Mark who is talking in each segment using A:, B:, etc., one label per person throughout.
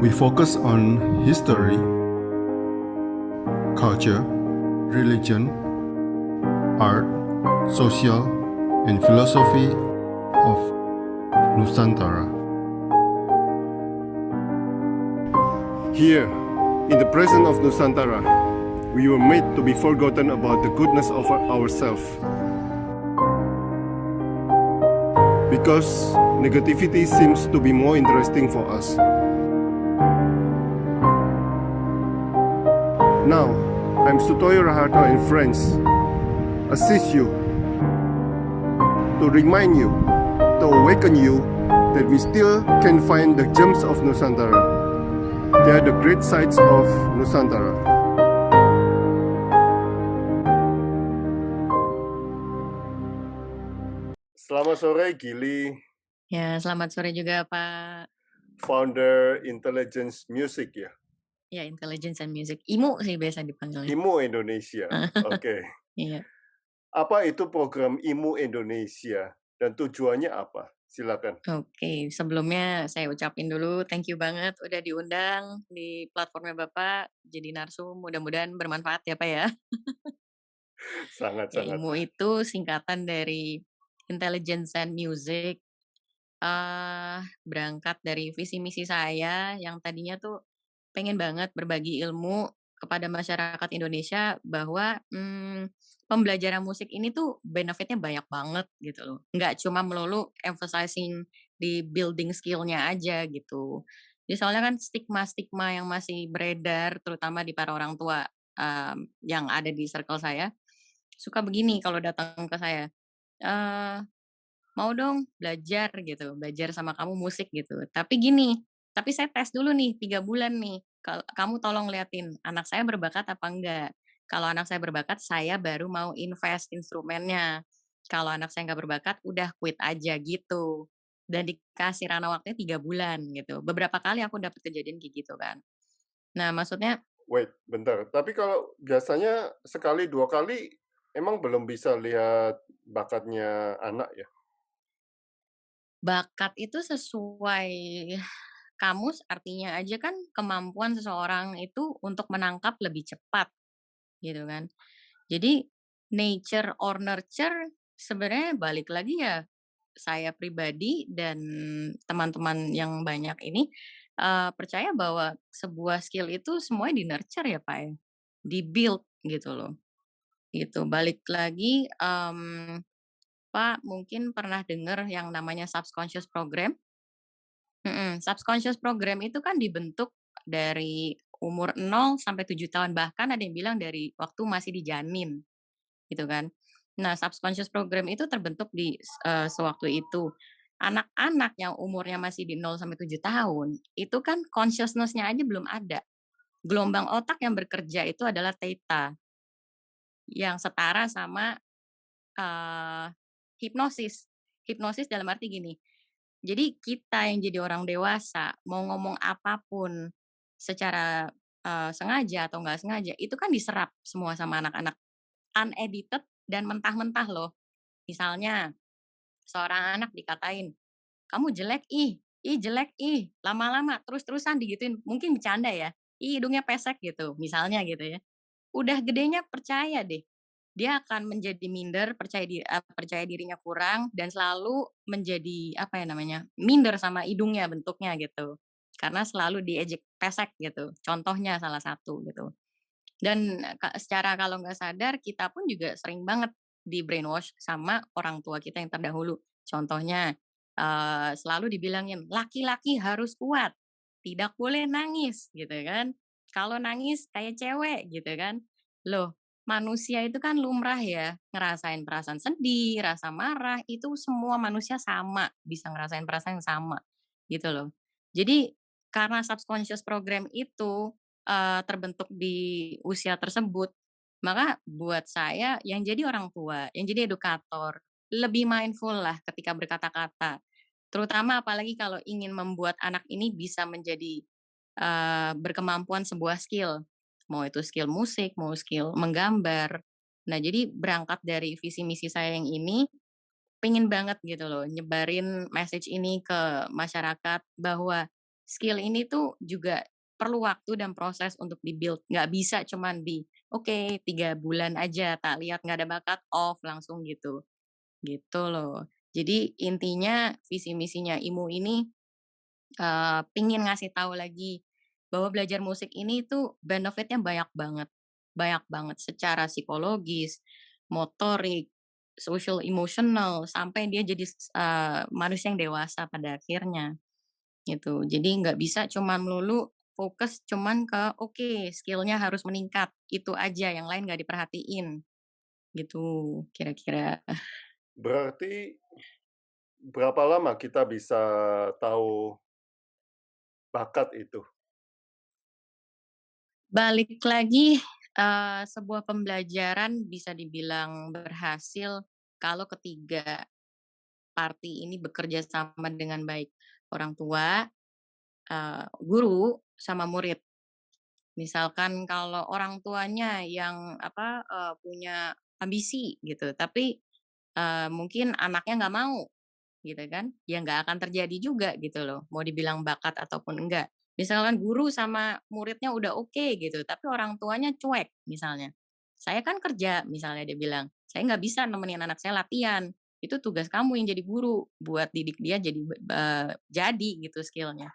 A: We focus on history, culture, religion, art, social, and philosophy of Nusantara.
B: Here, in the presence of Nusantara, we were made to be forgotten about the goodness of ourselves. Because negativity seems to be more interesting for us. Now, I'm Sutoyo Raharto and friends assist you to remind you, to awaken you that we still can find the gems of Nusantara. They are the great sights of Nusantara. Selamat sore Gili,
C: Ya, selamat sore juga Pak.
B: founder Intelligence Music ya.
C: Ya, Intelligence and Music. IMU sih biasa dipanggilnya.
B: IMU Indonesia. Oke.
C: Iya.
B: Apa itu program IMU Indonesia dan tujuannya apa? Silakan.
C: Oke, sebelumnya saya ucapin dulu thank you banget udah diundang di platformnya Bapak jadi narsum. Mudah-mudahan bermanfaat ya Pak ya. Ya,
B: Sangat-sangat.
C: IMU itu singkatan dari Intelligence and Music. Berangkat dari visi misi saya yang tadinya tuh pengen banget berbagi ilmu kepada masyarakat Indonesia bahwa pembelajaran musik ini tuh benefitnya banyak banget gitu loh. Nggak cuma melulu emphasizing di building skill-nya aja gitu. Jadi soalnya kan stigma-stigma yang masih beredar terutama di para orang tua yang ada di circle saya suka begini kalau datang ke saya. Eh, Mau dong belajar gitu, belajar sama kamu musik gitu. Tapi gini, tapi saya tes dulu nih 3 bulan nih, kamu tolong liatin anak saya berbakat apa enggak. Kalau anak saya berbakat, saya baru mau invest instrumennya. Kalau anak saya nggak berbakat, udah quit aja gitu. Dan dikasih rana waktunya 3 bulan gitu. Beberapa kali aku dapat kejadian kayak gitu kan. Nah maksudnya
B: Wait, bentar. Tapi kalau biasanya sekali dua kali emang belum bisa lihat bakatnya anak ya?
C: bakat itu sesuai kamus artinya aja kan kemampuan seseorang itu untuk menangkap lebih cepat gitu kan. Jadi nature or nurture sebenarnya balik lagi ya saya pribadi dan teman-teman yang banyak ini percaya bahwa sebuah skill itu semuanya di nurture ya Pak ya, di build gitu loh. Gitu. Balik lagi Pak mungkin pernah dengar yang namanya subconscious program. Subconscious program itu kan dibentuk dari umur 0 sampai 7 tahun, bahkan ada yang bilang dari waktu masih di janin, gitu kan. Nah, subconscious program itu terbentuk di sewaktu itu. Anak-anak yang umurnya masih di 0 sampai 7 tahun, itu kan consciousness-nya aja belum ada. Gelombang otak yang bekerja itu adalah theta, yang setara sama, eee, hipnosis. Hipnosis dalam arti gini, jadi kita yang jadi orang dewasa mau ngomong apapun secara, sengaja atau nggak sengaja, itu kan diserap semua sama anak-anak, unedited dan mentah-mentah loh. Misalnya seorang anak dikatain, "Kamu jelek ih jelek ih," lama-lama terus-terusan digituin, mungkin bercanda ya, "Ih hidungnya pesek," gitu, misalnya gitu ya. Udah gedenya percaya deh, dia akan menjadi minder, percaya dirinya kurang dan selalu menjadi, apa ya namanya, minder sama hidungnya, bentuknya gitu. Karena selalu diejek pesek gitu, contohnya salah satu gitu. Dan, secara kalau nggak sadar kita pun juga sering banget di-brainwash sama orang tua kita yang terdahulu. Contohnya, selalu dibilangin, "Laki-laki harus kuat, tidak boleh nangis," gitu kan. "Kalau nangis kayak cewek," gitu kan. Loh, manusia itu kan lumrah ya, ngerasain perasaan sedih, rasa marah, itu semua manusia sama, bisa ngerasain perasaan yang sama, gitu loh. Jadi, karena subconscious program itu terbentuk di usia tersebut, maka buat saya yang jadi orang tua, yang jadi edukator, lebih mindful lah ketika berkata-kata. Terutama apalagi kalau ingin membuat anak ini bisa menjadi, berkemampuan sebuah skill. Mau itu skill musik, mau skill menggambar. Nah, jadi berangkat dari visi misi saya yang ini, pengen banget gitu loh nyebarin message ini ke masyarakat bahwa skill ini tuh juga perlu waktu dan proses untuk di-build, nggak bisa cuman oke 3 bulan aja tak lihat nggak ada bakat, off langsung gitu, gitu loh. Jadi intinya visi misinya IMU ini, pengen ngasih tahu lagi bahwa belajar musik ini tuh benefit-nya banyak banget secara psikologis, motorik, social emotional, sampai dia jadi manusia yang dewasa pada akhirnya, gitu. Jadi nggak bisa cuman melulu fokus cuman ke, oke skill-nya harus meningkat, itu aja, yang lain nggak diperhatiin, gitu kira-kira.
B: Berarti berapa lama kita bisa tahu bakat itu?
C: Balik lagi, sebuah pembelajaran bisa dibilang berhasil kalau ketiga party ini bekerja sama dengan baik. Orang tua, guru, sama murid. Misalkan kalau orang tuanya yang punya ambisi gitu, tapi, mungkin anaknya nggak mau gitu kan, ya nggak akan terjadi juga gitu loh, mau dibilang bakat ataupun enggak. Misalkan guru sama muridnya udah oke gitu, tapi orang tuanya cuek misalnya. "Saya kan kerja," misalnya dia bilang, "saya nggak bisa nemenin anak saya latihan. Itu tugas kamu yang jadi guru, buat didik dia jadi gitu skill-nya."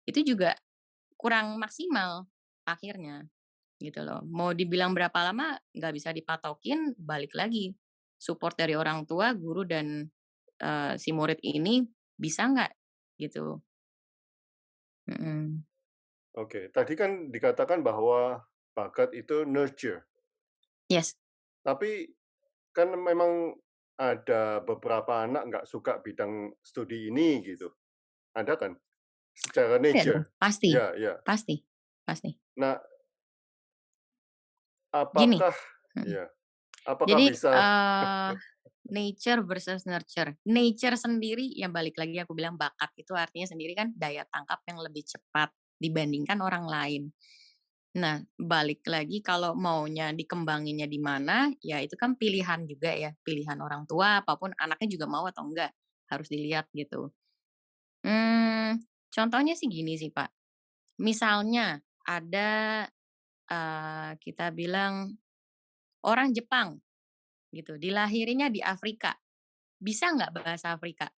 C: Itu juga kurang maksimal akhirnya, gitu loh. Mau dibilang berapa lama nggak bisa dipatokin, balik lagi, support dari orang tua, guru, dan si murid ini bisa nggak, gitu. Mhm.
B: Oke, tadi kan dikatakan bahwa bakat itu nurture,
C: Yes,
B: tapi kan memang ada beberapa anak nggak suka bidang studi ini gitu, ada kan? Secara
C: ada dong,
B: nature.
C: pasti
B: Ya, ya.
C: pasti pasti.
B: Nah,
C: Gini,
B: apakah
C: mhm,
B: ya, apakah
C: jadi,
B: bisa
C: nature versus nurture. Nature sendiri yang balik lagi aku bilang bakat itu artinya sendiri kan daya tangkap yang lebih cepat dibandingkan orang lain. Nah, balik lagi kalau maunya dikembanginnya di mana, ya itu kan pilihan juga ya, pilihan orang tua, apapun anaknya juga mau atau enggak, harus dilihat gitu. Contohnya sih gini sih, Pak, misalnya ada, kita bilang orang Jepang gitu, dilahirinya di Afrika, bisa nggak bahasa Afrika?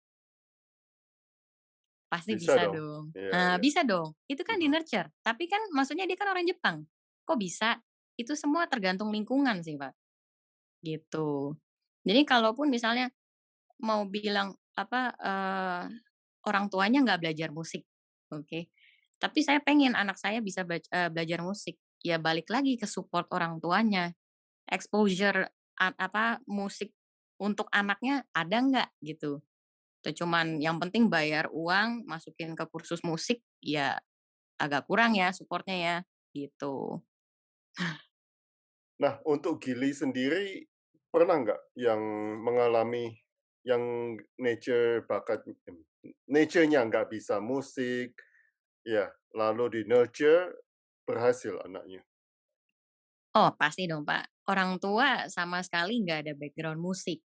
C: Pasti
B: bisa
C: bisa
B: dong?
C: dong.
B: Iya,
C: Nah,
B: iya.
C: bisa dong, itu kan
B: Mhm.
C: di-nurture, tapi kan maksudnya dia kan orang Jepang, kok bisa? Itu semua tergantung lingkungan sih, Pak. Gitu. Jadi kalaupun misalnya mau bilang orang tuanya nggak belajar musik, oke. Tapi saya pengen anak saya bisa belajar musik, ya balik lagi ke support orang tuanya. Exposure musik untuk anaknya ada nggak gitu. Atau cuman yang penting bayar uang, masukin ke kursus musik, ya agak kurang ya supportnya ya, gitu.
B: Nah, untuk Gili sendiri, pernah nggak yang mengalami yang nature-nya nggak bisa musik, ya, lalu di-nurture, berhasil anaknya?
C: Oh, pasti dong, Pak. Orang tua sama sekali nggak ada background musik.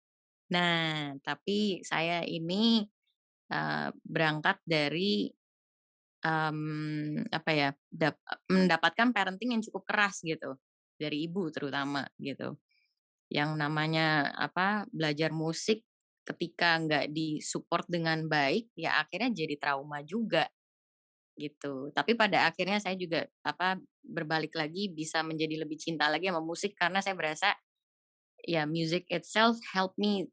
C: Nah, tapi saya ini, berangkat dari, mendapatkan parenting yang cukup keras gitu, dari ibu terutama gitu. Yang namanya belajar musik ketika nggak di-support dengan baik, ya akhirnya jadi trauma juga. Gitu. Tapi pada akhirnya saya juga berbalik lagi bisa menjadi lebih cinta lagi sama musik karena saya berasa ya music itself help me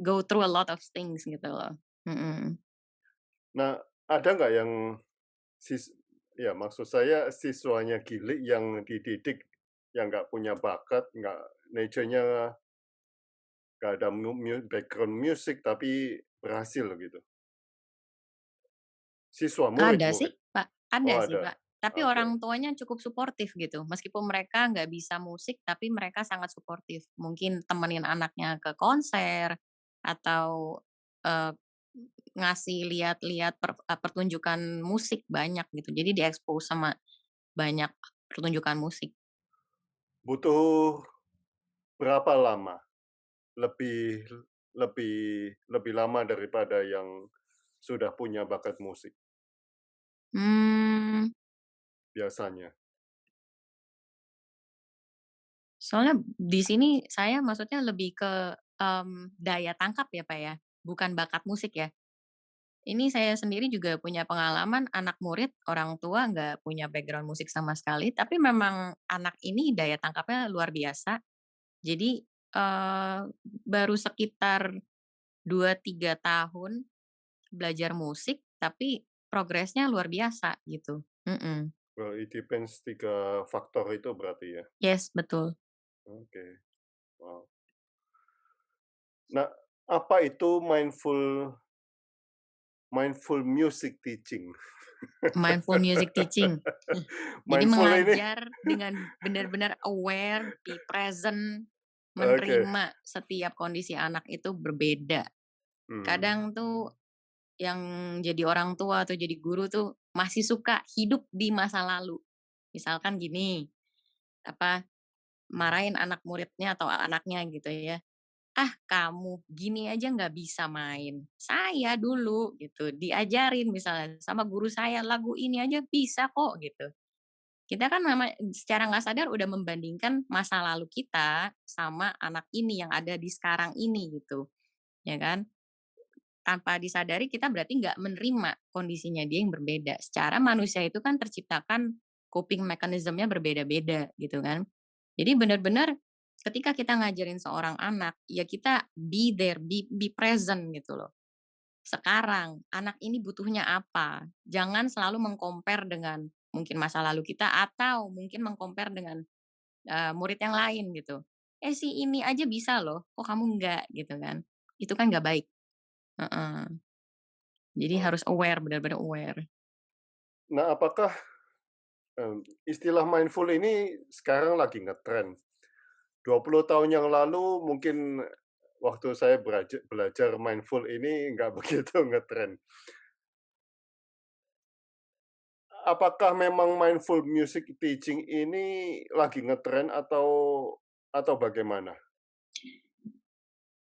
C: go through a lot of things gitu loh. Mhm.
B: Nah, ada nggak yang sis ya, maksud saya siswanya Gili yang dididik, yang nggak punya bakat, nggak nature-nya nggak ada background musik, tapi berhasil gitu? Siswa,
C: Ada
B: murid-murid?
C: sih, Pak,
B: Oh,
C: ada sih,
B: ada?
C: Pak. Tapi
B: Oke.
C: orang tuanya cukup suportif gitu. Meskipun mereka nggak bisa musik, tapi mereka sangat suportif. Mungkin temenin anaknya ke konser atau, eee, ngasih lihat-lihat pertunjukan musik banyak gitu. Jadi di-expose sama banyak pertunjukan musik.
B: Butuh berapa lama? Lebih lebih lebih lama daripada yang sudah punya bakat musik?
C: Mmm,
B: biasanya?
C: soalnya di sini saya maksudnya lebih ke, daya tangkap ya, Pak, ya, bukan bakat musik ya. Ini saya sendiri juga punya pengalaman anak murid, orang tua nggak punya background musik sama sekali, tapi memang anak ini daya tangkapnya luar biasa. Jadi, baru sekitar 2 3 tahun belajar musik, tapi progresnya luar biasa gitu. Mhm.
B: Well, it depends 3 faktor itu berarti ya?
C: Yes, betul.
B: Oke, wow. Nah, apa itu mindful music teaching?
C: Mindful music teaching. Jadi
B: Mindful ini
C: mengajar dengan benar-benar aware, be present,
B: oke,
C: menerima setiap kondisi anak itu berbeda.
B: hmm,
C: Kadang tuh yang jadi orang tua atau jadi guru tuh masih suka hidup di masa lalu. Misalkan gini, apa, marahin anak muridnya atau anaknya gitu ya, "Ah kamu gini aja nggak bisa main, saya dulu," gitu, diajarin misalnya sama guru saya, "Lagu ini aja bisa kok," gitu. Kita kan secara nggak sadar udah membandingkan masa lalu kita sama anak ini yang ada di sekarang ini gitu, ya kan? Tanpa disadari kita berarti nggak menerima kondisinya dia yang berbeda. Secara manusia itu kan terciptakan coping mechanism-nya berbeda-beda gitu kan. Jadi benar-benar ketika kita ngajarin seorang anak, ya kita be there, be present gitu loh. Sekarang anak ini butuhnya apa? Jangan selalu meng-compare dengan mungkin masa lalu kita atau mungkin meng-compare dengan, murid yang lain gitu. "Eh, si ini aja bisa loh, kok kamu enggak?" Gitu kan. Itu kan nggak baik. Heeh. Jadi
B: wow.
C: harus aware, benar-benar aware.
B: Nah, apakah, istilah mindful ini sekarang lagi ngetren? 20 tahun yang lalu mungkin waktu saya belajar mindful ini nggak begitu ngetren. Apakah memang mindful music teaching ini lagi ngetren atau bagaimana?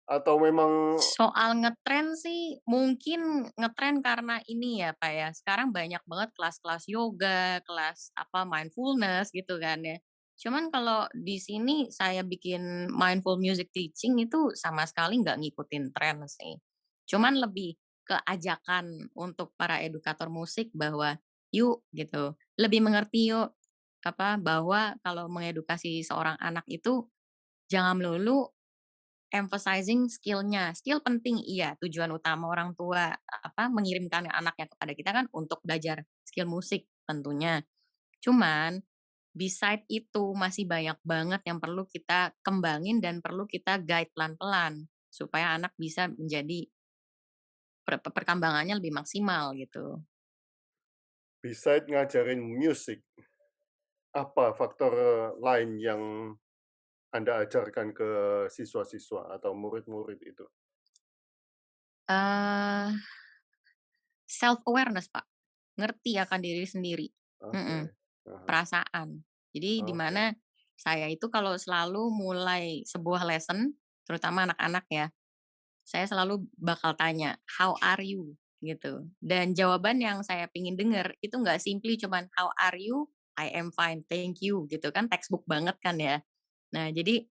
B: Atau memang
C: Soal ngetren sih, mungkin ngetren karena ini ya, Pak, ya, sekarang banyak banget kelas-kelas yoga, kelas apa, mindfulness gitu kan ya. Cuman kalau di sini saya bikin mindful music teaching itu sama sekali nggak ngikutin tren sih. Cuman lebih ke ajakan untuk para edukator musik bahwa, "Yuk," gitu, "lebih mengerti yuk," apa, bahwa kalau mengedukasi seorang anak itu jangan melulu emphasizing skill-nya. Skill penting iya, tujuan utama orang tua, apa, mengirimkan anaknya kepada kita kan untuk belajar skill musik tentunya. Cuman, beside itu masih banyak banget yang perlu kita kembangin dan perlu kita guide pelan-pelan, supaya anak bisa menjadi perkembangannya lebih maksimal gitu.
B: beside ngajarin musik, apa faktor lain yang Anda ajarkan ke siswa-siswa atau murid-murid itu?
C: Eee, self awareness, Pak. Ngerti akan diri sendiri. Mhm.
B: Oke. Aha,
C: Perasaan. Jadi di
B: oke.
C: mana saya itu kalau selalu mulai sebuah lesson, terutama anak-anak ya, saya selalu bakal tanya, "How are you?" Gitu. Dan jawaban yang saya pengen denger itu nggak simply cuman, "How are you?" "I am fine, thank you." Gitu kan textbook banget kan ya. Nah jadi,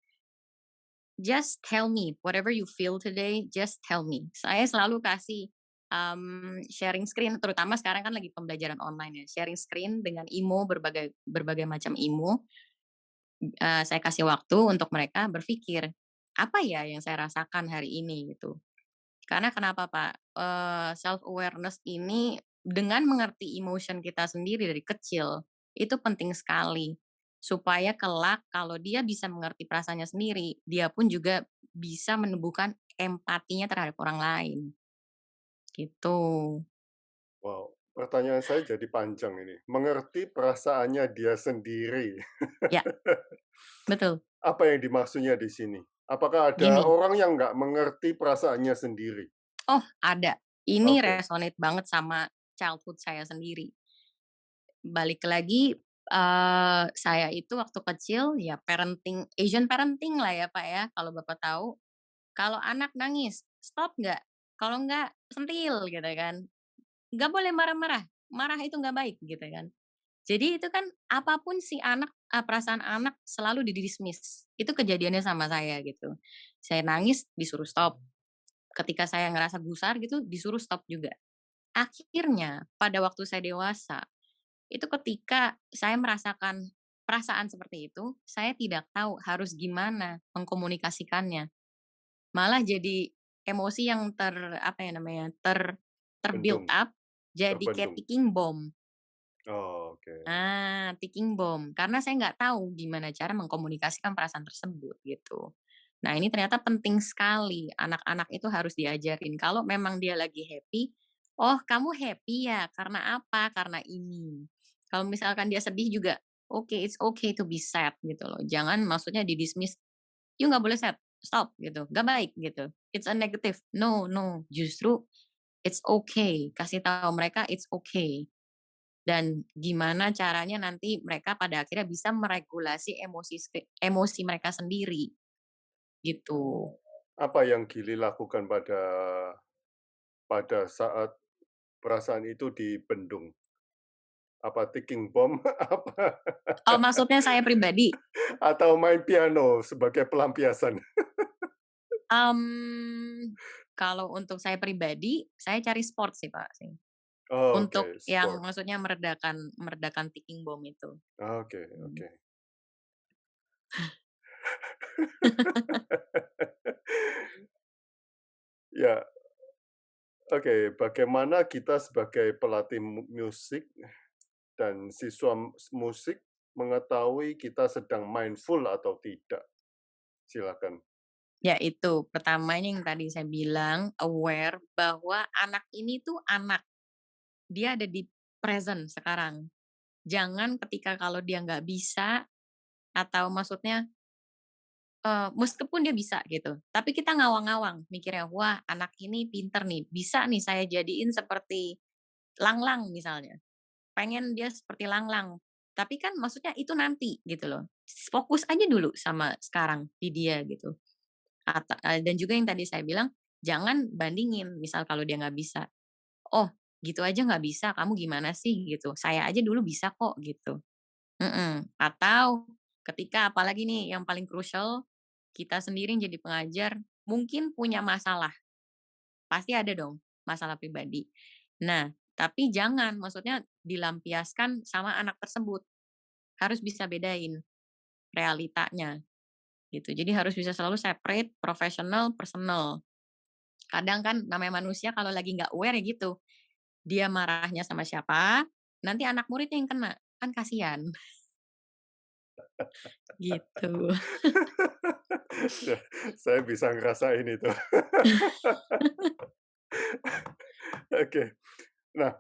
C: "Just tell me, whatever you feel today, just tell me." Saya selalu kasih, sharing screen, terutama sekarang kan lagi pembelajaran online ya, sharing screen dengan emo, berbagai berbagai macam emo. Saya kasih waktu untuk mereka berpikir, "Apa ya yang saya rasakan hari ini?" Gitu. Karena kenapa, Pak? Self awareness ini dengan mengerti emotion kita sendiri dari kecil, itu penting sekali. Supaya kelak kalau dia bisa mengerti perasaannya sendiri, dia pun juga bisa menumbuhkan empatinya terhadap orang lain, gitu.
B: Wow, pertanyaan saya jadi panjang ini. Mengerti perasaannya dia sendiri.
C: Ya, betul.
B: Apa yang dimaksudnya di sini? Apakah ada
C: Gini,
B: orang yang nggak mengerti perasaannya sendiri?
C: oh ada, ini
B: Oke,
C: resonate banget sama childhood saya sendiri. Balik lagi, saya itu waktu kecil ya parenting Asian parenting lah ya, Pak, ya, kalau Bapak tahu. Kalau anak nangis, stop nggak? Kalau nggak, sentil gitu kan. Nggak boleh marah-marah, marah itu nggak baik gitu kan. Jadi itu kan apapun si anak, perasaan anak selalu di-dismiss. Itu kejadiannya sama saya gitu. Saya nangis disuruh stop, ketika saya ngerasa gusar gitu disuruh stop juga. Akhirnya pada waktu saya dewasa, itu ketika saya merasakan perasaan seperti itu, saya tidak tahu harus gimana mengkomunikasikannya. Malah jadi emosi yang apa ya namanya, ter-build
B: Bendung,
C: up jadi kayak
B: terbendung.
C: ticking bomb.
B: Oh, oke.
C: Ticking bomb. Karena saya nggak tahu gimana cara mengkomunikasikan perasaan tersebut gitu. Nah ini ternyata penting sekali, anak-anak itu harus diajarin kalau memang dia lagi happy, "Oh kamu happy ya, karena apa? Karena ini." Kalau misalkan dia sedih juga, oke, it's okay to be sad gitu loh. Jangan maksudnya di-dismiss, "You nggak boleh sad, stop," gitu, "nggak baik," gitu, "it's a negative." No no, justru it's okay, kasih tahu mereka it's okay. Dan gimana caranya nanti mereka pada akhirnya bisa meregulasi emosi mereka sendiri, gitu.
B: Apa yang Gili lakukan pada saat perasaan itu dibendung? Apa ticking bomb? Apa?
C: Oh, maksudnya saya pribadi?
B: Atau main piano sebagai pelampiasan?
C: Mmm, Kalau untuk saya pribadi, saya cari sport sih, Pak, sih. Untuk
B: Oke,
C: yang
B: sport.
C: maksudnya meredakan meredakan ticking bomb itu.
B: Oke
C: Mmm.
B: oke. Ya, oke. Bagaimana kita sebagai pelatih musik dan siswa musik mengetahui kita sedang mindful atau tidak? Silakan.
C: Ya itu, pertamanya yang tadi saya bilang, aware bahwa anak ini tuh anak, dia ada di present sekarang. Jangan ketika kalau dia nggak bisa atau maksudnya, meskipun dia bisa gitu, tapi kita ngawang-ngawang mikirnya, "Wah anak ini pinter nih, bisa nih saya jadiin seperti Langlang," misalnya. Pengen dia seperti Langlang, tapi kan maksudnya itu nanti gitu loh. Fokus aja dulu sama sekarang di dia gitu. Dan juga yang tadi saya bilang, jangan bandingin, misal kalau dia nggak bisa, "Oh gitu aja nggak bisa, kamu gimana sih?" Gitu, "Saya aja dulu bisa kok," gitu. Atau ketika apalagi nih yang paling krusial, kita sendiri yang jadi pengajar mungkin punya masalah, pasti ada dong masalah pribadi. Nah, tapi jangan maksudnya dilampiaskan sama anak tersebut, harus bisa bedain realitanya gitu. Jadi harus bisa selalu separate professional, personal. Kadang kan namanya manusia kalau lagi nggak aware ya gitu, dia marahnya sama siapa, nanti anak muridnya yang kena, kan kasihan, gitu.
B: Ya, saya bisa ngerasain itu. Oke. Nah,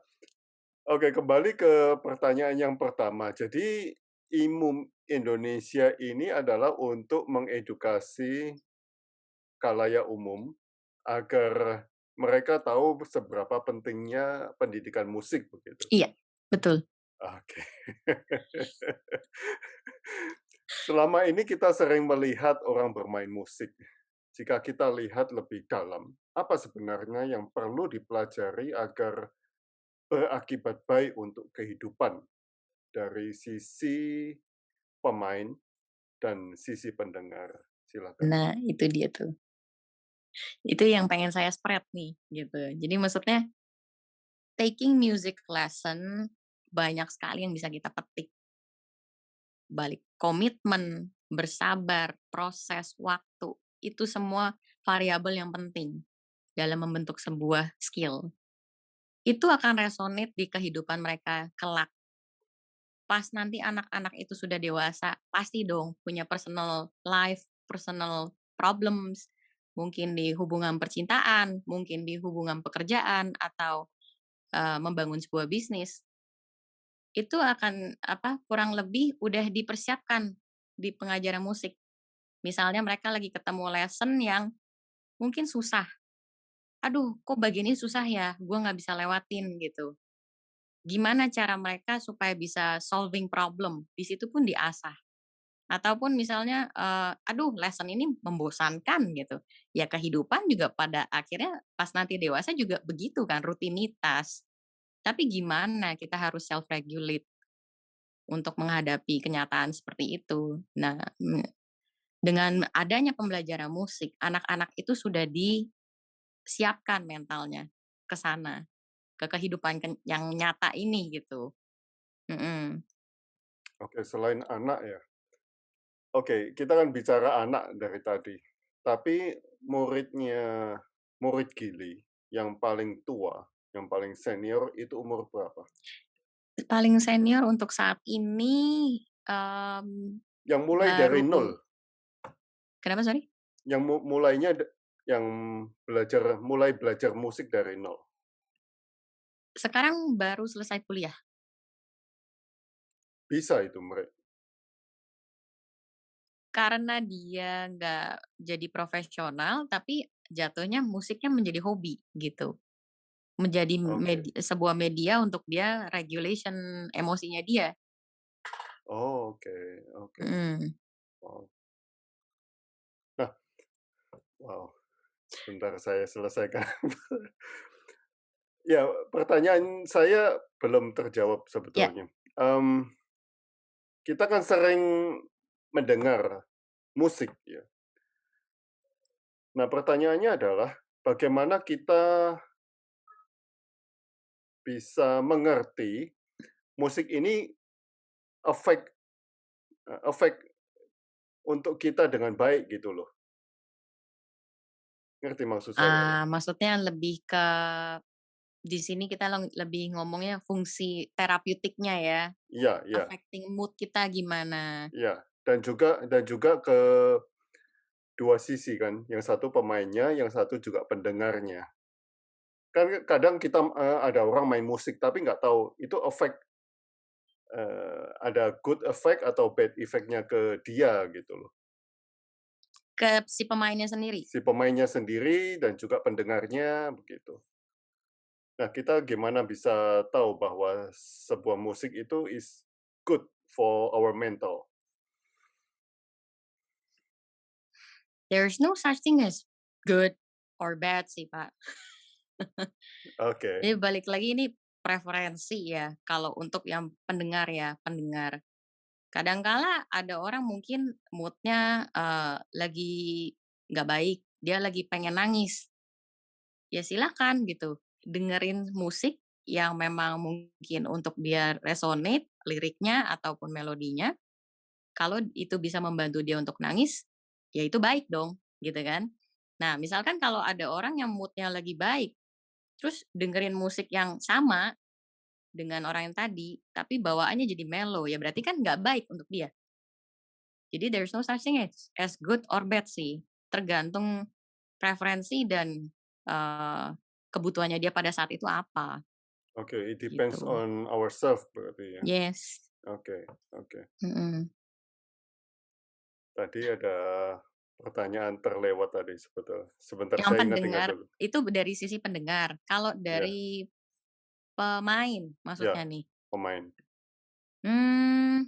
B: oke, kembali ke pertanyaan yang pertama. Jadi, IMUM Indonesia ini adalah untuk mengedukasi khalayak umum agar mereka tahu seberapa pentingnya pendidikan musik, begitu?
C: Iya, betul.
B: Oke. Selama ini kita sering melihat orang bermain musik. Jika kita lihat lebih dalam, apa sebenarnya yang perlu dipelajari agar berakibat baik untuk kehidupan dari sisi pemain dan sisi pendengar? Silakan.
C: Nah, itu dia tuh. Itu yang pengen saya spread nih, gitu. Jadi maksudnya taking music lesson banyak sekali yang bisa kita petik. Balik komitmen, bersabar, proses, waktu, itu semua variabel yang penting dalam membentuk sebuah skill. Itu akan resonate di kehidupan mereka kelak. Pas nanti anak-anak itu sudah dewasa, pasti dong punya personal life, personal problems, mungkin di hubungan percintaan, mungkin di hubungan pekerjaan, atau membangun sebuah bisnis. Itu akan apa, kurang lebih udah dipersiapkan di pengajaran musik. Misalnya mereka lagi ketemu lesson yang mungkin susah, "Aduh kok bagian ini susah ya, gue nggak bisa lewatin," gitu. Gimana cara mereka supaya bisa solving problem, di situ pun diasah. Ataupun misalnya, "Aduh lesson ini membosankan," gitu. Ya kehidupan juga pada akhirnya pas nanti dewasa juga begitu kan, rutinitas. Tapi gimana kita harus self regulate untuk menghadapi kenyataan seperti itu. Nah, dengan adanya pembelajaran musik, anak-anak itu sudah disiapkan mentalnya ke sana, ke kehidupan yang nyata ini gitu. Mhm.
B: Oke, selain anak ya. Oke, kita kan bicara anak dari tadi. Tapi murid Gili yang paling tua, yang paling senior itu umur berapa?
C: Paling senior untuk saat ini,
B: Yang mulai dari
C: baru
B: nol,
C: kenapa sorry?
B: yang mulainya yang mulai belajar musik dari nol.
C: Sekarang baru selesai kuliah.
B: Bisa itu mereka.
C: Karena dia nggak jadi profesional, tapi jatuhnya musiknya menjadi hobi gitu. Menjadi
B: Oke.
C: sebuah media untuk dia regulation emosinya dia.
B: Oh, oke, oke.
C: Mhm.
B: Wow. Nah, wow. Sebentar saya selesaikan. Ya, pertanyaan saya belum terjawab
C: Ya,
B: sebetulnya. Kita kan sering mendengar musik ya. Nah, pertanyaannya adalah bagaimana kita bisa mengerti musik ini efek efek untuk kita dengan baik gitu loh. Ngerti maksud saya ya?
C: maksudnya lebih ke di sini kita lebih ngomongnya fungsi terapeutiknya ya,
B: Iya, iya,
C: affecting mood kita gimana.
B: iya. Dan juga ke dua sisi kan, yang satu pemainnya, yang satu juga pendengarnya. Kan kadang kita, ada orang main musik tapi nggak tahu itu ada good effect atau bad effect-nya ke dia gitu loh.
C: Ke si pemainnya sendiri.
B: Si pemainnya sendiri dan juga pendengarnya begitu. Nah, kita gimana bisa tahu bahwa sebuah musik itu is good for our mental?
C: There's no such thing as good or bad sih, Pak.
B: Oke,
C: Jadi balik lagi ini preferensi ya, kalau untuk yang pendengar ya, pendengar. Kadangkala ada orang mungkin mood-nya, lagi nggak baik, dia lagi pengen nangis, ya silakan gitu, dengerin musik yang memang mungkin untuk dia resonate liriknya ataupun melodinya, kalau itu bisa membantu dia untuk nangis, ya itu baik dong, gitu kan. Nah, misalkan kalau ada orang yang mood-nya lagi baik, terus dengerin musik yang sama dengan orang yang tadi, tapi bawaannya jadi mellow, ya berarti kan nggak baik untuk dia. Jadi there's no such thing as good or bad sih, tergantung preferensi dan, eee, kebutuhannya dia pada saat itu apa,
B: oke, it depends
C: gitu.
B: on ourselves berarti ya?
C: Yes,
B: Oke, oke.
C: mhm.
B: Tadi ada pertanyaan terlewat tadi sebentar
C: Yang
B: saya ingat-ingat
C: pendengar,
B: dulu.
C: itu dari sisi pendengar. Kalau
B: Ya,
C: dari pemain
B: ya,
C: maksudnya nih?
B: pemain.
C: Mmm,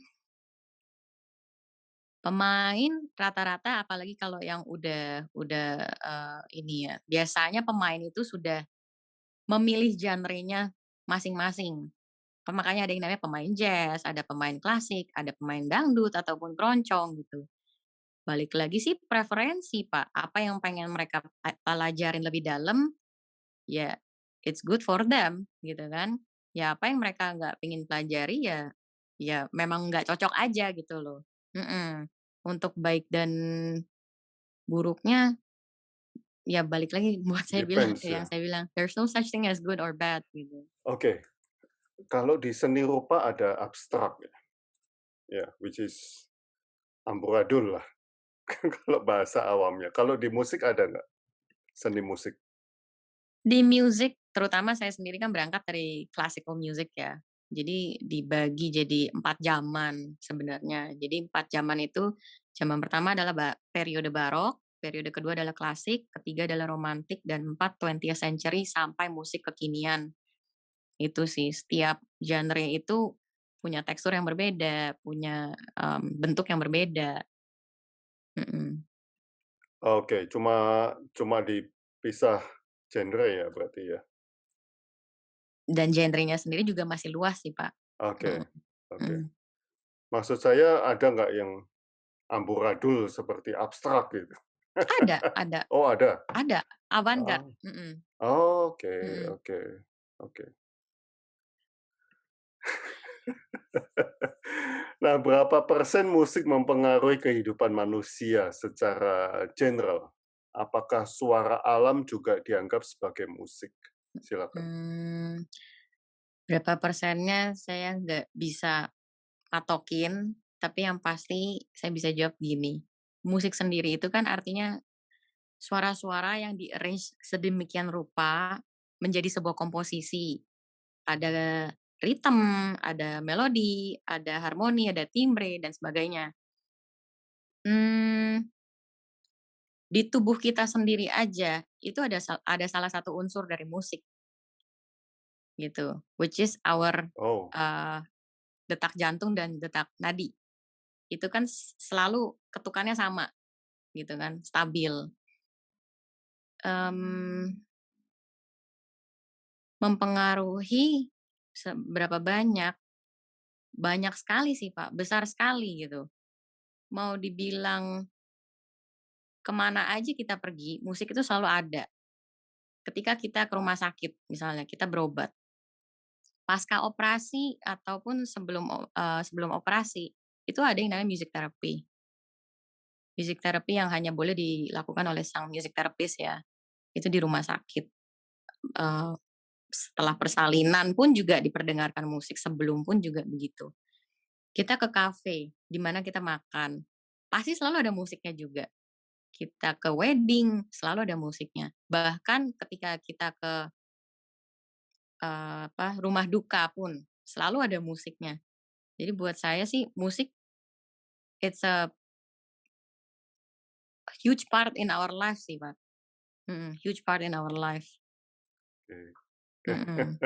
C: Pemain rata-rata apalagi kalau yang udah, ini ya, biasanya pemain itu sudah memilih genrenya masing-masing. Makanya ada yang namanya pemain jazz, ada pemain klasik, ada pemain dangdut ataupun keroncong gitu. Balik lagi sih preferensi, Pak. Apa yang pengen mereka pelajarin lebih dalam, ya it's good for them gitu kan. Ya apa yang mereka nggak pengen pelajari ya ya memang nggak cocok aja gitu loh. Mhm. Untuk baik dan buruknya, ya balik lagi buat saya bilang
B: Depends
C: yang
B: ya.
C: saya bilang, there's no such thing as good or bad gitu.
B: Oke, kalau di seni rupa ada abstrak ya, ya, which is amburadul lah kalau bahasa awamnya. Kalau di musik ada nggak seni musik?
C: Di music, terutama saya sendiri kan berangkat dari classical music ya. Jadi dibagi jadi 4 zaman sebenarnya. Jadi 4 zaman itu, zaman pertama adalah periode barok, periode kedua adalah klasik, ketiga adalah romantik, dan 4 20th century sampai musik kekinian. Itu sih, setiap genre itu punya tekstur yang berbeda, punya, bentuk yang berbeda. Mhm.
B: Oke, cuma cuma dipisah genre ya berarti ya?
C: Dan genrenya sendiri juga masih luas sih, Pak.
B: Oke,
C: Mhm,
B: oke.
C: mhm.
B: Maksud saya ada nggak yang amburadul seperti abstrak gitu?
C: Ada
B: Oh ada?
C: ada, avant-garde,
B: Oh,
C: mhm,
B: oke,
C: mhm.
B: oke, oke. Nah, berapa persen musik mempengaruhi kehidupan manusia secara general? Apakah suara alam juga dianggap sebagai musik? Silakan.
C: Mmm, berapa persennya saya nggak bisa patokin, tapi yang pasti saya bisa jawab gini, musik sendiri itu kan artinya suara-suara yang di-arrange sedemikian rupa menjadi sebuah komposisi. Ada ritme, ada melodi, ada harmoni, ada timbre, dan sebagainya. Mmm, di tubuh kita sendiri aja, itu ada salah satu unsur dari musik, gitu, which is our,
B: Oh,
C: eee, detak jantung dan detak nadi. Itu kan selalu ketukannya sama, gitu kan, stabil. Mmm, mempengaruhi seberapa banyak? Banyak sekali sih, Pak, besar sekali gitu. Mau dibilang kemana aja kita pergi, musik itu selalu ada. Ketika kita ke rumah sakit misalnya, kita berobat, pasca operasi ataupun sebelum operasi, itu ada yang namanya music therapy. Music therapy yang hanya boleh dilakukan oleh sang music therapist ya, itu di rumah sakit. Eee, setelah persalinan pun juga diperdengarkan musik, sebelum pun juga begitu. Kita ke kafe, di mana kita makan, pasti selalu ada musiknya juga. Kita ke wedding, selalu ada musiknya. Bahkan ketika kita ke, rumah duka pun, selalu ada musiknya. Jadi buat saya sih musik, it's a huge part in our life sih, Pak. Huge part in our life.
B: oke.
C: Mhm.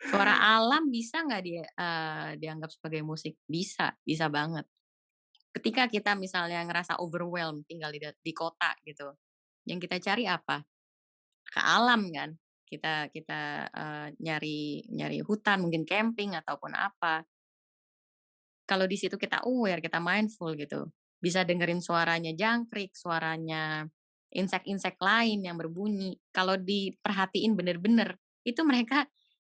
C: Suara alam bisa nggak dianggap sebagai musik? Bisa, bisa banget. Ketika kita misalnya ngerasa overwhelmed tinggal di kota gitu, yang kita cari apa? Ke alam kan. Kita kita, nyari nyari hutan, mungkin camping ataupun apa. Kalau di situ kita aware, kita mindful gitu, bisa dengerin suaranya jangkrik, suaranya insek-insek lain yang berbunyi. Kalau diperhatiin bener-bener, itu mereka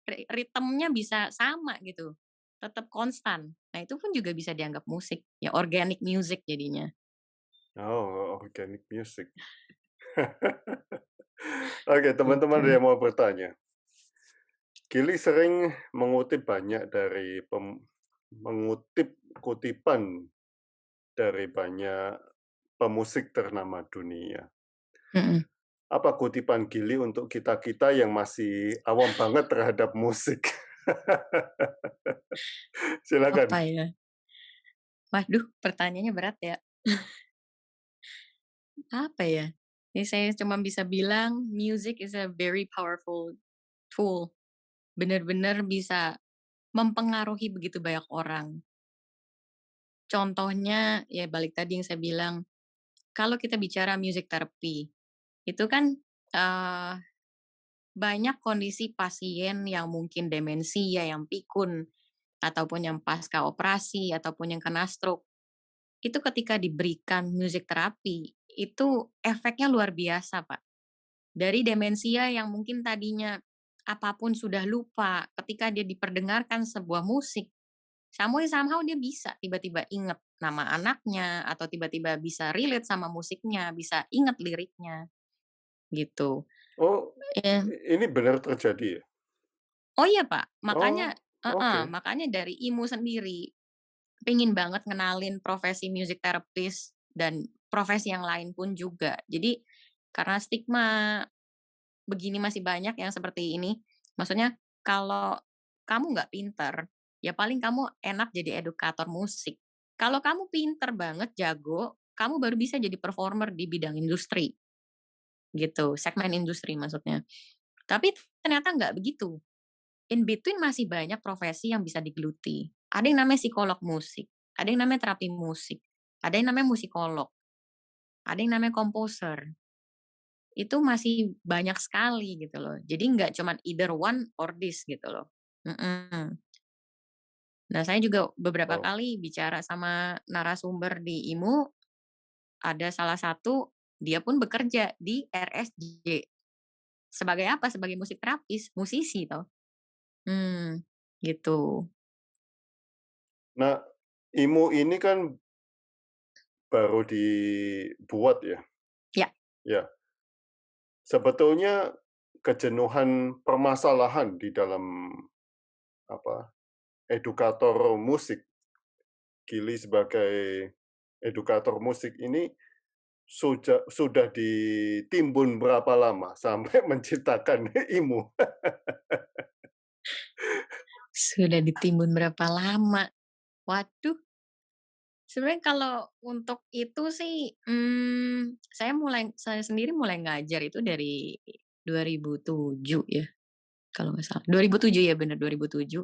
C: ritmenya bisa sama gitu, tetap konstan. Nah, itu pun juga bisa dianggap musik, ya organic music jadinya.
B: Oh, organic music. Oke, teman-teman ada
C: Gitu.
B: yang mau bertanya? Gili sering mengutip banyak dari mengutip kutipan dari banyak pemusik ternama dunia.
C: Mhm.
B: Apa kutipan Gili untuk kita-kita yang masih awam banget terhadap musik?
C: Apa
B: Silakan.
C: ya? Waduh, pertanyaannya berat ya. Apa ya? Ini saya cuma bisa bilang music is a very powerful tool. Benar-benar bisa mempengaruhi begitu banyak orang. Contohnya, ya balik tadi yang saya bilang, kalau kita bicara music therapy, itu kan, eee, banyak kondisi pasien yang mungkin demensia, yang pikun, ataupun yang pasca operasi, ataupun yang kena stroke. Itu ketika diberikan music therapy, itu efeknya luar biasa, Pak. Dari demensia yang mungkin tadinya apapun sudah lupa, ketika dia diperdengarkan sebuah musik, somehow dia bisa tiba-tiba inget nama anaknya, atau tiba-tiba bisa relate sama musiknya, bisa inget liriknya, gitu.
B: Oh,
C: Eee
B: ini benar terjadi ya?
C: oh iya, Pak, makanya
B: Oh,
C: heeh,
B: oke.
C: makanya dari IMU sendiri, pengen banget ngenalin profesi music therapist dan profesi yang lain pun juga. Jadi, karena stigma begini masih banyak yang seperti ini. Maksudnya kalau kamu nggak pinter, ya paling kamu enak jadi edukator musik. Kalau kamu pinter banget, jago, kamu baru bisa jadi performer di bidang industri, gitu, segmen industri maksudnya. Tapi ternyata nggak begitu. In between masih banyak profesi yang bisa digeluti. Ada yang namanya psikolog musik, ada yang namanya terapi musik, ada yang namanya musikolog, ada yang namanya komposer. itu masih banyak sekali gitu loh. Jadi nggak cuman either one or this gitu loh. Mhm. Nah, saya juga beberapa
B: Wow.
C: kali bicara sama narasumber di IMU, ada salah satu, dia pun bekerja di RSJ. Sebagai apa? Sebagai musik terapis, musisi toh. Gitu.
B: Nah, IMU ini kan baru dibuat ya?
C: Ya,
B: Ya. Sebetulnya kejenuhan permasalahan di dalam apa, edukator musik, Gili sebagai edukator musik ini sudah ditimbun berapa lama sampai menciptakan IMU?
C: sudah ditimbun berapa lama? Waduh, sebenarnya kalau untuk itu sih, saya sendiri mulai ngajar itu dari 2007 ya, kalau nggak salah. 2007 ya, bener 2007.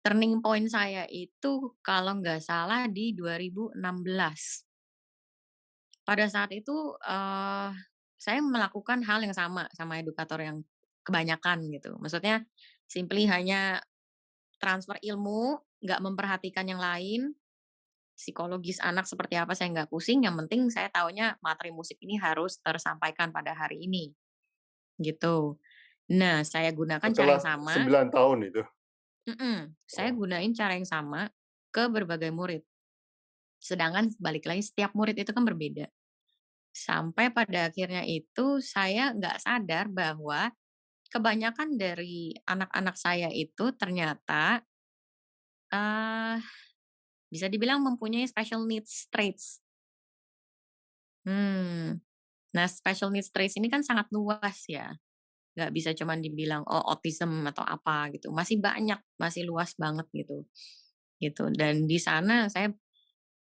C: Turning point saya itu kalau nggak salah di 2016. Pada saat itu, saya melakukan hal yang sama edukator yang kebanyakan gitu. Maksudnya simply hanya transfer ilmu, nggak memperhatikan yang lain, psikologis anak seperti apa saya nggak pusing, yang penting saya taunya materi musik ini harus tersampaikan pada hari ini, gitu. Nah, saya gunakan cara
B: Setelah
C: yang sama.
B: 9 tahun itu?
C: Saya
B: Oh,
C: gunain cara yang sama ke berbagai murid. Sedangkan balik lagi setiap murid itu kan berbeda. Sampai pada akhirnya itu saya nggak sadar bahwa kebanyakan dari anak-anak saya itu ternyata, eee, bisa dibilang mempunyai special needs traits. Hmm. Nah, special needs traits ini kan sangat luas ya, nggak bisa cuman dibilang, oh autism atau apa gitu, masih banyak, masih luas banget gitu, gitu. Dan di sana saya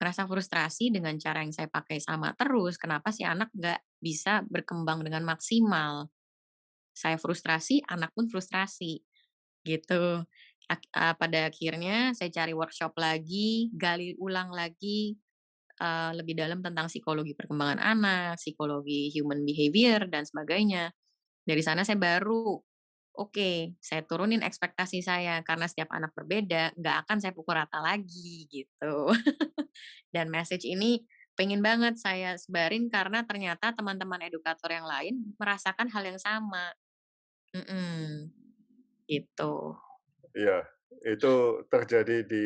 C: ngerasa frustrasi dengan cara yang saya pakai sama terus, kenapa si anak nggak bisa berkembang dengan maksimal. Saya frustrasi, anak pun frustrasi, gitu. Pada akhirnya saya cari workshop lagi, gali ulang lagi, lebih dalam tentang psikologi perkembangan anak, psikologi human behavior, dan sebagainya. Dari sana saya baru, oke, saya turunin ekspektasi saya, karena setiap anak berbeda, nggak akan saya pukul rata lagi, gitu. Dan message ini pengen banget saya sebarin karena ternyata teman-teman edukator yang lain merasakan hal yang sama. Mhm, gitu.
B: iya, itu terjadi di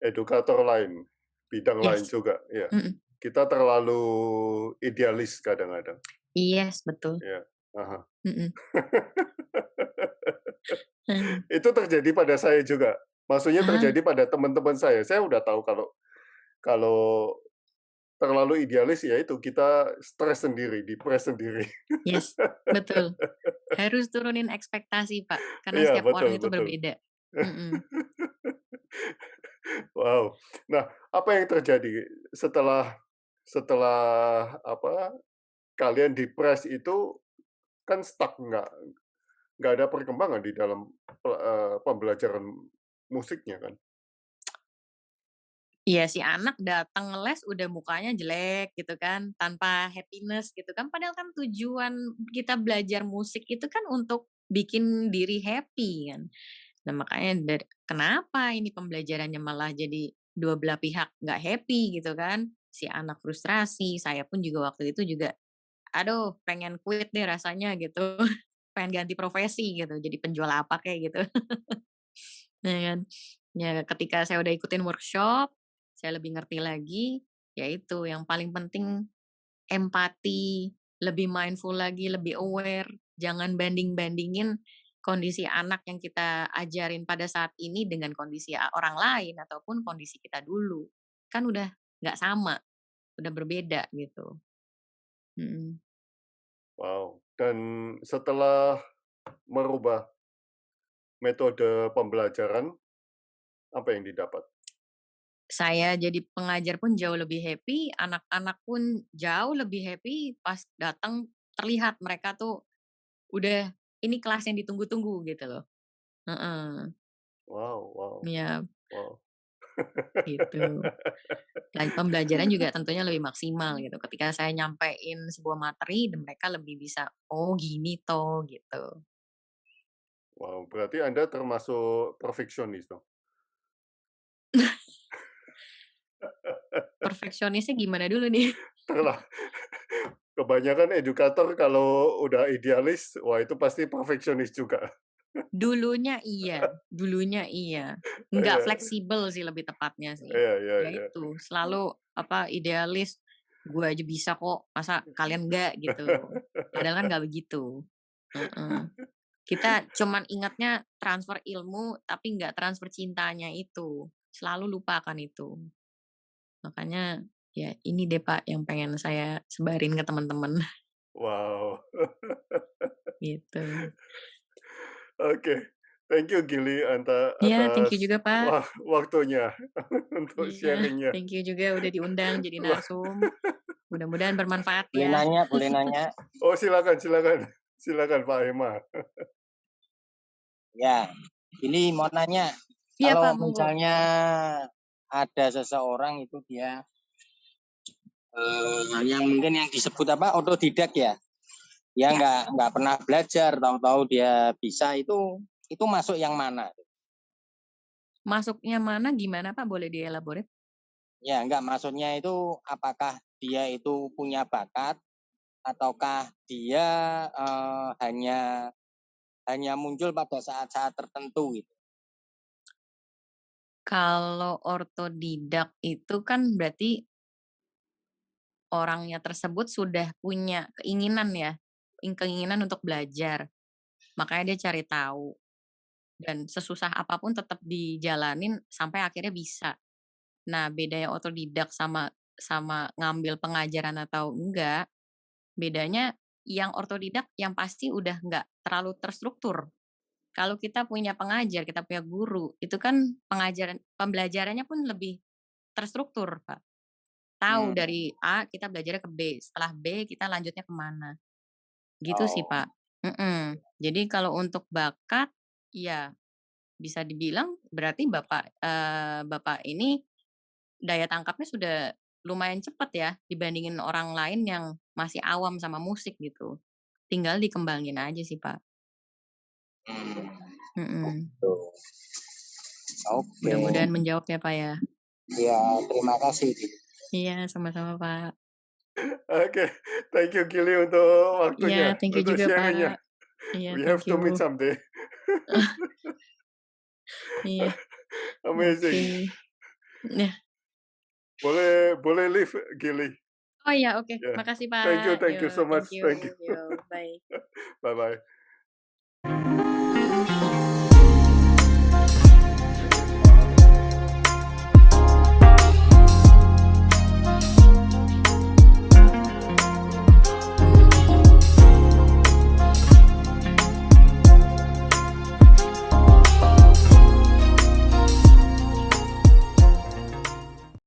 B: edukator lain, bidang lain
C: Yes,
B: juga, ya.
C: mhm,
B: Kita terlalu idealis kadang-kadang,
C: yes, betul,
B: ya. Aha.
C: mhm, mmm,
B: Itu terjadi pada saya juga. Maksudnya
C: ah,
B: terjadi pada teman-teman saya. Saya udah tahu kalau terlalu idealis, ya itu kita stres sendiri, depres sendiri.
C: yes, betul. Harus turunin ekspektasi, Pak, karena
B: Iya,
C: setiap orang
B: betul
C: itu
B: betul.
C: berbeda. Mhm.
B: Wow. Nah, apa yang terjadi setelah setelah apa, kalian depres itu kan stuck, nggak ada perkembangan di dalam pembelajaran musiknya kan?
C: Iya, si anak datang les udah mukanya jelek gitu kan, tanpa happiness gitu kan, padahal kan tujuan kita belajar musik itu kan untuk bikin diri happy kan. Nah, makanya kenapa ini pembelajarannya malah jadi dua belah pihak nggak happy gitu kan. Si anak frustrasi, saya pun juga waktu itu juga, aduh pengen quit deh rasanya gitu. Pengen ganti profesi gitu, jadi penjual apa kayak gitu. Ya kan. Ya ketika saya udah ikutin workshop, saya lebih ngerti lagi, yaitu yang paling penting empati, lebih mindful lagi, lebih aware, jangan banding-bandingin kondisi anak yang kita ajarin pada saat ini dengan kondisi orang lain ataupun kondisi kita dulu. Kan udah nggak sama, udah berbeda gitu. Mhm.
B: Wow. Dan setelah merubah metode pembelajaran, apa yang didapat?
C: Saya jadi pengajar pun jauh lebih happy, anak-anak pun jauh lebih happy pas datang terlihat mereka tuh udah ini kelas yang ditunggu-tunggu gitu loh. Heeh,
B: Wow wow
C: iya.
B: wow.
C: gitu. Pembelajaran juga tentunya lebih maksimal gitu. Ketika saya nyampein sebuah materi dan mereka lebih bisa, "Oh gini toh," gitu.
B: Wow, berarti Anda termasuk perfeksionis dong?
C: Perfeksionisnya gimana dulu nih?
B: Terlah kebanyakan edukator kalau udah idealis, wah itu pasti perfeksionis juga.
C: Dulunya iya. Nggak
B: Iya,
C: fleksibel sih lebih tepatnya sih.
B: iya, iya,
C: Ya
B: iya.
C: itu, selalu idealis, "Gue aja bisa kok, masa kalian enggak?" Gitu. Padahal kan nggak begitu. Heeh. Kita cuman ingatnya transfer ilmu, tapi nggak transfer cintanya itu. Selalu lupakan itu. Makanya, ya ini deh Pak yang pengen saya sebarin ke teman-teman,
B: Wow.
C: gitu.
B: Oke, thank you Gili
C: Iya, thank you
B: atas
C: juga Pak.
B: waktunya untuk
C: Iya,
B: sharing-nya.
C: thank you juga udah diundang jadi narsum. Mudah-mudahan bermanfaat
D: Boleh
C: ya.
D: nanya, boleh nanya.
B: Oh, silakan, silakan. Silakan Pak Hema.
D: Ya, ini mau nanya,
C: Iya Pak,
D: kalau
C: monggo.
D: misalnya ada seseorang itu dia yang mungkin yang disebut apa otodidak ya, dia
C: Ya,
D: nggak pernah belajar, tahu-tahu dia bisa itu masuk yang mana?
C: masuknya mana gimana Pak? Boleh dielaborate?
D: Ya, nggak maksudnya itu apakah dia itu punya bakat ataukah dia hanya muncul pada saat-saat tertentu gitu.
C: Kalau ortodidak itu kan berarti orangnya tersebut sudah punya keinginan ya, keinginan untuk belajar. Makanya dia cari tahu dan sesusah apapun tetap dijalanin sampai akhirnya bisa. Nah, bedanya otodidak sama sama ngambil pengajaran atau enggak, bedanya yang ortodidak yang pasti udah enggak terlalu terstruktur. Kalau kita punya pengajar, kita punya guru, itu kan pembelajarannya pun lebih terstruktur, Pak. Tahu
D: Hmm.
C: dari A kita belajarnya ke B, setelah B kita lanjutnya kemana. Gitu sih,
D: Oh.
C: Pak. Jadi kalau untuk bakat, ya bisa dibilang berarti Bapak ini daya tangkapnya sudah lumayan cepat ya dibandingin orang lain yang masih awam sama musik gitu. Tinggal dikembangin aja sih, Pak. Mhm.
D: Gitu. Oke.
C: Mudah-mudahan menjawab ya, Pak, ya.
D: Ya, terima kasih.
C: Iya, sama-sama, Pak.
B: Oke, thank you Gili untuk waktunya,
C: Iya, thank you
B: untuk
C: juga,
B: sharing-nya.
C: Pak. Iya,
B: We have
C: thank
B: to meet
C: you.
B: someday.
C: Iya, oke.
B: Amazing.
C: Nah,
B: Boleh leave Gili.
C: oh iya, oke.
B: Yeah.
C: Makasih,
B: Thank
C: Pak.
B: you so
C: Yo,
B: much.
C: thank you.
B: Thank you.
C: Yo, bye.
B: Bye bye.